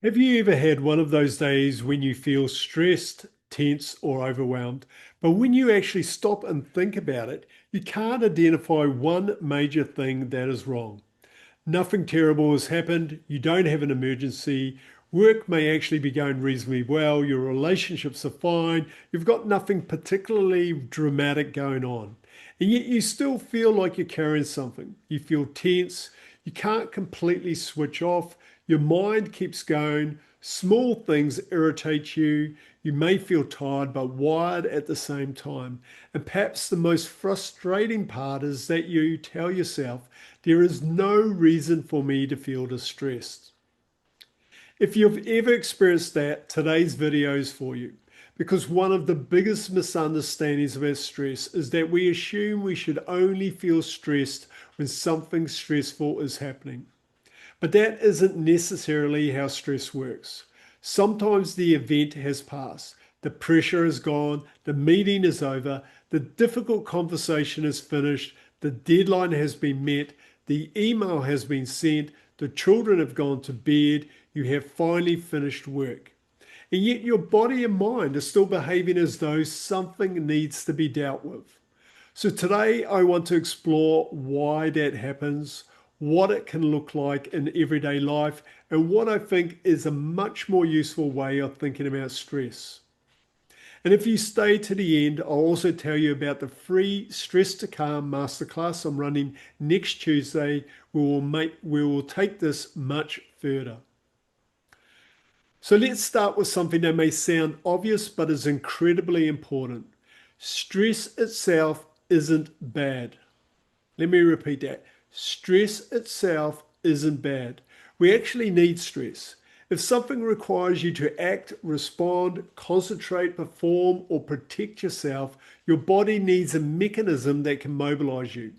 Have you ever had one of those days when you feel stressed, tense, or overwhelmed, but when you actually stop and think about it, you can't identify one major thing that is wrong? Nothing terrible has happened, you don't have an emergency, work may actually be going reasonably well, your relationships are fine, you've got nothing particularly dramatic going on. And yet you still feel like you're carrying something. You feel tense, you can't completely switch off, your mind keeps going, small things irritate you, you may feel tired but wired at the same time. And perhaps the most frustrating part is that you tell yourself, there is no reason for me to feel distressed. If you've ever experienced that, today's video is for you. Because one of the biggest misunderstandings about stress is that we assume we should only feel stressed when something stressful is happening. But that isn't necessarily how stress works. Sometimes the event has passed, the pressure is gone, the meeting is over, the difficult conversation is finished, the deadline has been met, the email has been sent, the children have gone to bed, you have finally finished work. And yet your body and mind are still behaving as though something needs to be dealt with. So today I want to explore why that happens, what it can look like in everyday life, and what I think is a much more useful way of thinking about stress. And if you stay to the end, I'll also tell you about the free Stress to Calm masterclass I'm running next Tuesday. We will take this much further. So let's start with something that may sound obvious but is incredibly important. Stress itself isn't bad. Let me repeat that. Stress itself isn't bad. We actually need stress. If something requires you to act, respond, concentrate, perform, or protect yourself, your body needs a mechanism that can mobilize you.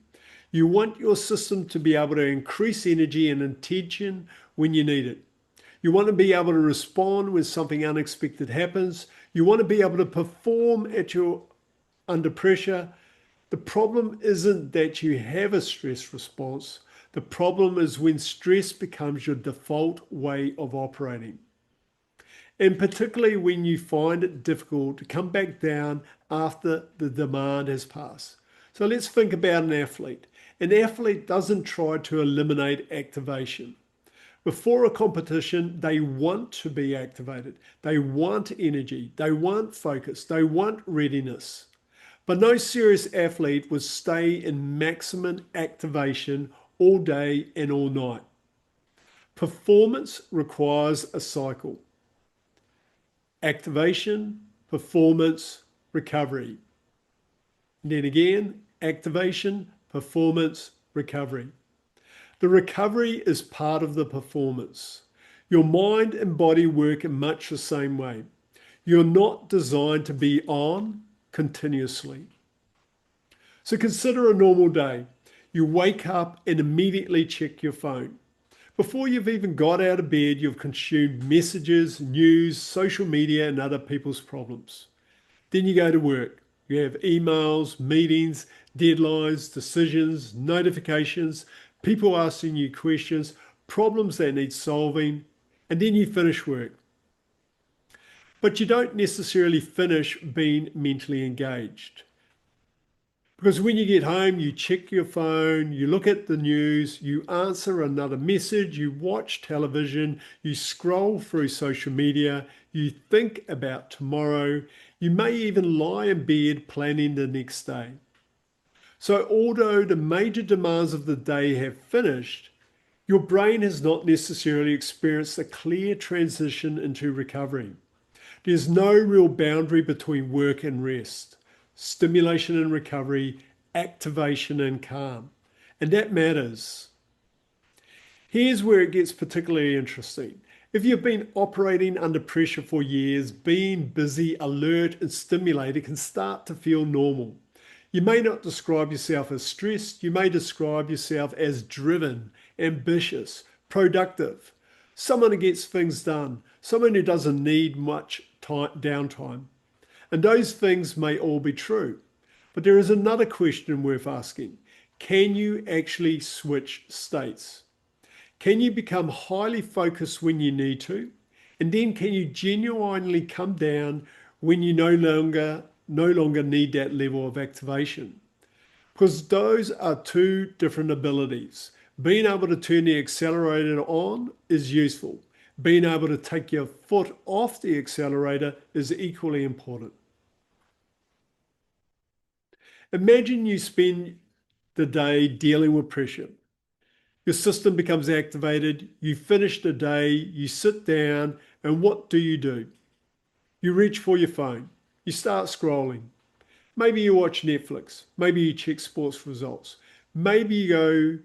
You want your system to be able to increase energy and attention when you need it. You want to be able to respond when something unexpected happens. You want to be able to perform under pressure. The problem isn't that you have a stress response. The problem is when stress becomes your default way of operating. And particularly when you find it difficult to come back down after the demand has passed. So let's think about an athlete. An athlete doesn't try to eliminate activation. Before a competition, they want to be activated. They want energy. They want focus. They want readiness. But no serious athlete would stay in maximum activation all day and all night. Performance requires a cycle. Activation, performance, recovery. And then again, activation, performance, recovery. The recovery is part of the performance. Your mind and body work in much the same way. You're not designed to be on continuously. So consider a normal day. You wake up and immediately check your phone. Before you've even got out of bed, you've consumed messages, news, social media, and other people's problems. Then you go to work. You have emails, meetings, deadlines, decisions, notifications, people asking you questions, problems that need solving, and then you finish work. But you don't necessarily finish being mentally engaged. Because when you get home, you check your phone, you look at the news, you answer another message, you watch television, you scroll through social media, you think about tomorrow, you may even lie in bed planning the next day. So although the major demands of the day have finished, your brain has not necessarily experienced a clear transition into recovery. There's no real boundary between work and rest, stimulation and recovery, activation and calm. And that matters. Here's where it gets particularly interesting. If you've been operating under pressure for years, being busy, alert, and stimulated can start to feel normal. You may not describe yourself as stressed, you may describe yourself as driven, ambitious, productive, someone who gets things done, someone who doesn't need much downtime. And those things may all be true. But there is another question worth asking. Can you actually switch states? Can you become highly focused when you need to And then can you genuinely come down when you no longer need that level of activation? Because those are two different abilities. Being able to turn the accelerator on is useful. Being able to take your foot off the accelerator is equally important. Imagine you spend the day dealing with pressure. Your system becomes activated, you finish the day, you sit down, and what do? You reach for your phone, you start scrolling. Maybe you watch Netflix, maybe you check sports results, maybe you go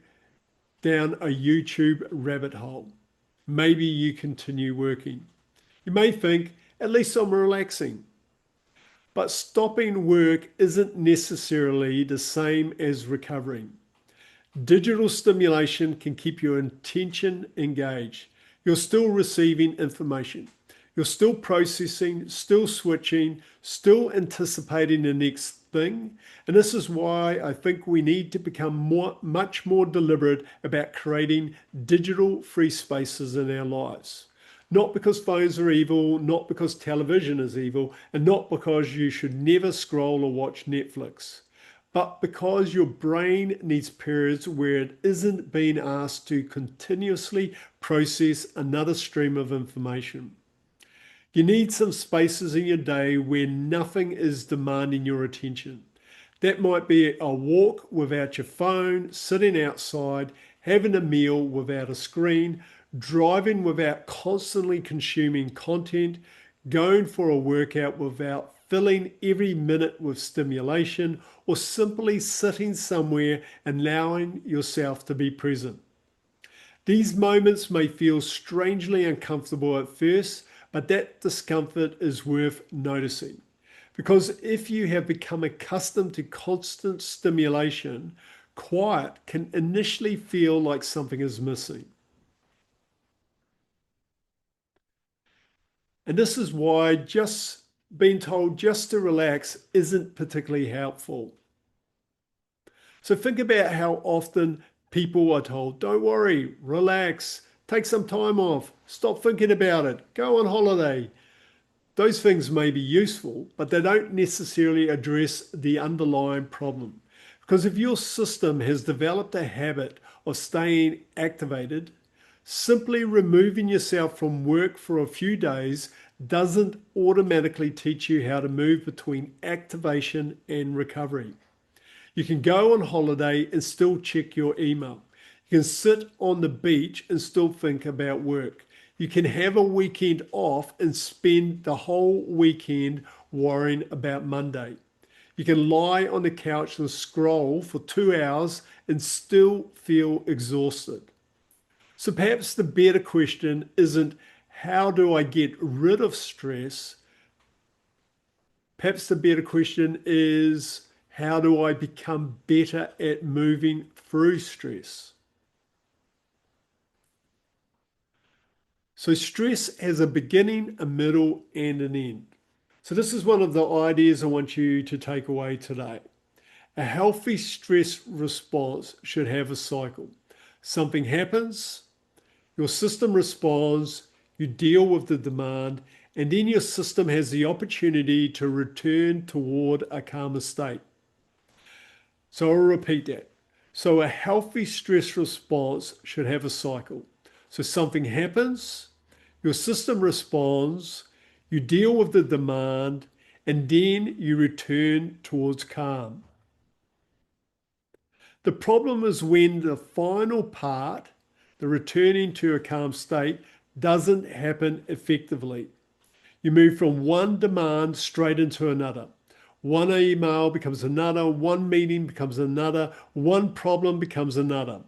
down a YouTube rabbit hole, maybe you continue working. You may think, at least I'm relaxing. But stopping work isn't necessarily the same as recovering. Digital stimulation can keep your attention engaged. You're still receiving information. You're still processing, still switching, still anticipating the next thing. And this is why I think we need to become much more deliberate about creating digital free spaces in our lives. Not because phones are evil, not because television is evil, and not because you should never scroll or watch Netflix, but because your brain needs periods where it isn't being asked to continuously process another stream of information. You need some spaces in your day where nothing is demanding your attention. That might be a walk without your phone, sitting outside, having a meal without a screen, driving without constantly consuming content, going for a workout without filling every minute with stimulation, or simply sitting somewhere and allowing yourself to be present. These moments may feel strangely uncomfortable at first, but that discomfort is worth noticing. Because if you have become accustomed to constant stimulation, quiet can initially feel like something is missing. And this is why just being told just to relax isn't particularly helpful. So think about how often people are told, don't worry, relax, take some time off, stop thinking about it, go on holiday. Those things may be useful, but they don't necessarily address the underlying problem. Because if your system has developed a habit of staying activated, simply removing yourself from work for a few days doesn't automatically teach you how to move between activation and recovery. You can go on holiday and still check your email. You can sit on the beach and still think about work. You can have a weekend off and spend the whole weekend worrying about Monday. You can lie on the couch and scroll for 2 hours and still feel exhausted. So perhaps the better question isn't how do I get rid of stress? Perhaps the better question is how do I become better at moving through stress? So stress has a beginning, a middle, and an end. So this is one of the ideas I want you to take away today. A healthy stress response should have a cycle. Something happens, your system responds, you deal with the demand, and then your system has the opportunity to return toward a calmer state. So I'll repeat that. So a healthy stress response should have a cycle. So something happens, your system responds, you deal with the demand, and then you return towards calm. The problem is when the final part, the returning to a calm state, doesn't happen effectively. You move from one demand straight into another. One email becomes another, one meeting becomes another, one problem becomes another.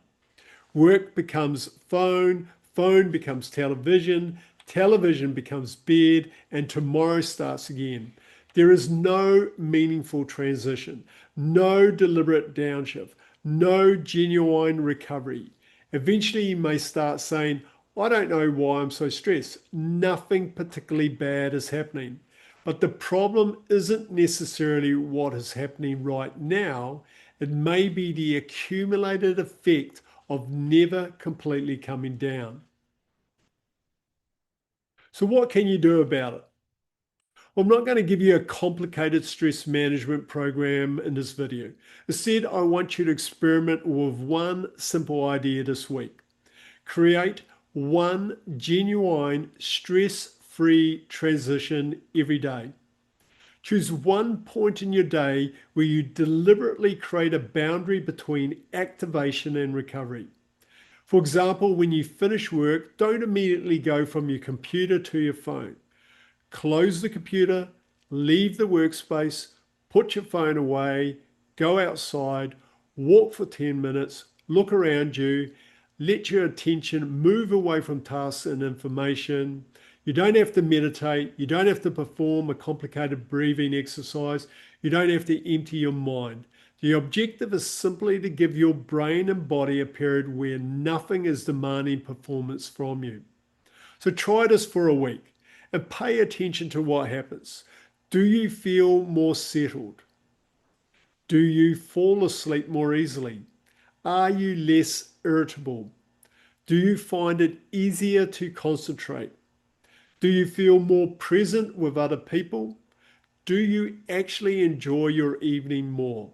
Work becomes phone, phone becomes television, television becomes bed, and tomorrow starts again. There is no meaningful transition, no deliberate downshift, no genuine recovery. Eventually, you may start saying, I don't know why I'm so stressed. Nothing particularly bad is happening. But the problem isn't necessarily what is happening right now. It may be the accumulated effect of never completely coming down. So what can you do about it? Well, I'm not going to give you a complicated stress management program in this video. Instead, I want you to experiment with one simple idea this week. Create one genuine stress-free transition every day. Choose one point in your day where you deliberately create a boundary between activation and recovery. For example, when you finish work, don't immediately go from your computer to your phone. Close the computer, leave the workspace, put your phone away, go outside, walk for 10 minutes, look around you, let your attention move away from tasks and information. You don't have to meditate. You don't have to perform a complicated breathing exercise. You don't have to empty your mind. The objective is simply to give your brain and body a period where nothing is demanding performance from you. So try this for a week and pay attention to what happens. Do you feel more settled? Do you fall asleep more easily? Are you less irritable? Do you find it easier to concentrate? Do you feel more present with other people? Do you actually enjoy your evening more?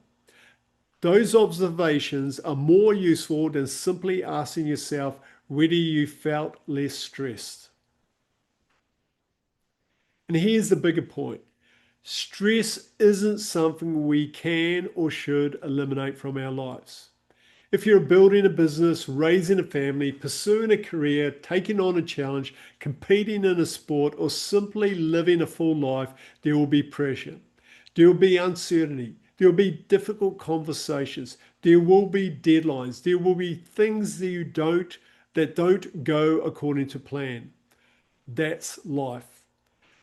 Those observations are more useful than simply asking yourself whether you felt less stressed. And here's the bigger point. Stress isn't something we can or should eliminate from our lives. If you're building a business, raising a family, pursuing a career, taking on a challenge, competing in a sport, or simply living a full life, there will be pressure. There will be uncertainty. There will be difficult conversations. There will be deadlines. There will be things that don't go according to plan. That's life.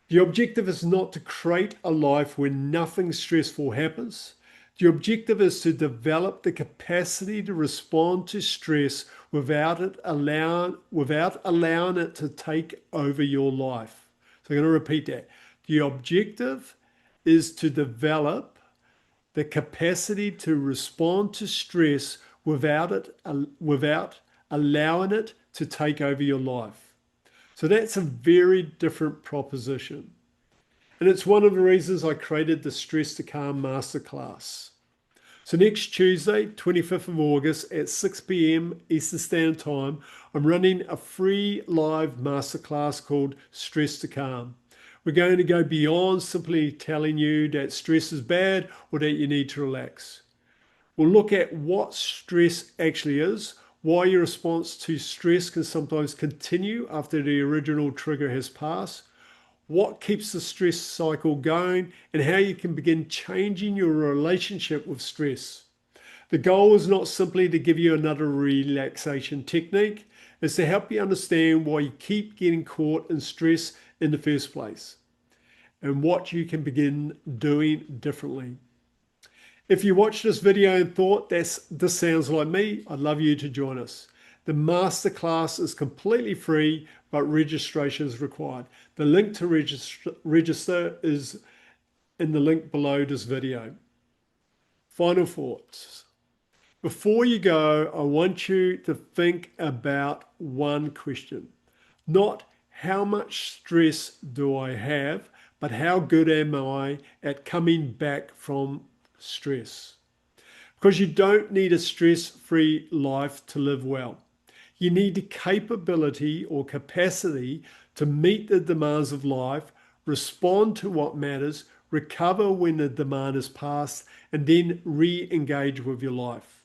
The objective is not to create a life where nothing stressful happens. The objective is to develop the capacity to respond to stress without allowing it to take over your life. So I'm going to repeat that. The objective is to develop the capacity to respond to stress without allowing it to take over your life. So that's a very different proposition. And it's one of the reasons I created the Stress to Calm Masterclass. So next Tuesday, 25th of August at 6 p.m. Eastern Standard Time, I'm running a free live masterclass called Stress to Calm. We're going to go beyond simply telling you that stress is bad or that you need to relax. We'll look at what stress actually is, why your response to stress can sometimes continue after the original trigger has passed, what keeps the stress cycle going, and how you can begin changing your relationship with stress. The goal is not simply to give you another relaxation technique, it's to help you understand why you keep getting caught in stress in the first place and what you can begin doing differently. If you watched this video and thought this sounds like me, I'd love you to join us. The masterclass is completely free, but registration is required. The link to register is in the link below this video. Final thoughts. Before you go, I want you to think about one question. Not how much stress do I have, but how good am I at coming back from stress? Because you don't need a stress-free life to live well. You need the capability or capacity to meet the demands of life, respond to what matters, recover when the demand is past, and then re-engage with your life.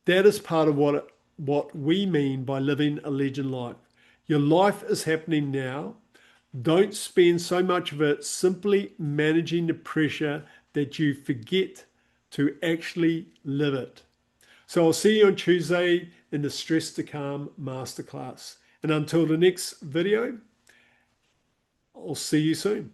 That is part of what we mean by living a legend life. Your life is happening now. Don't spend so much of it simply managing the pressure that you forget to actually live it. So I'll see you on Tuesday in the Stress to Calm Masterclass. And until the next video, I'll see you soon.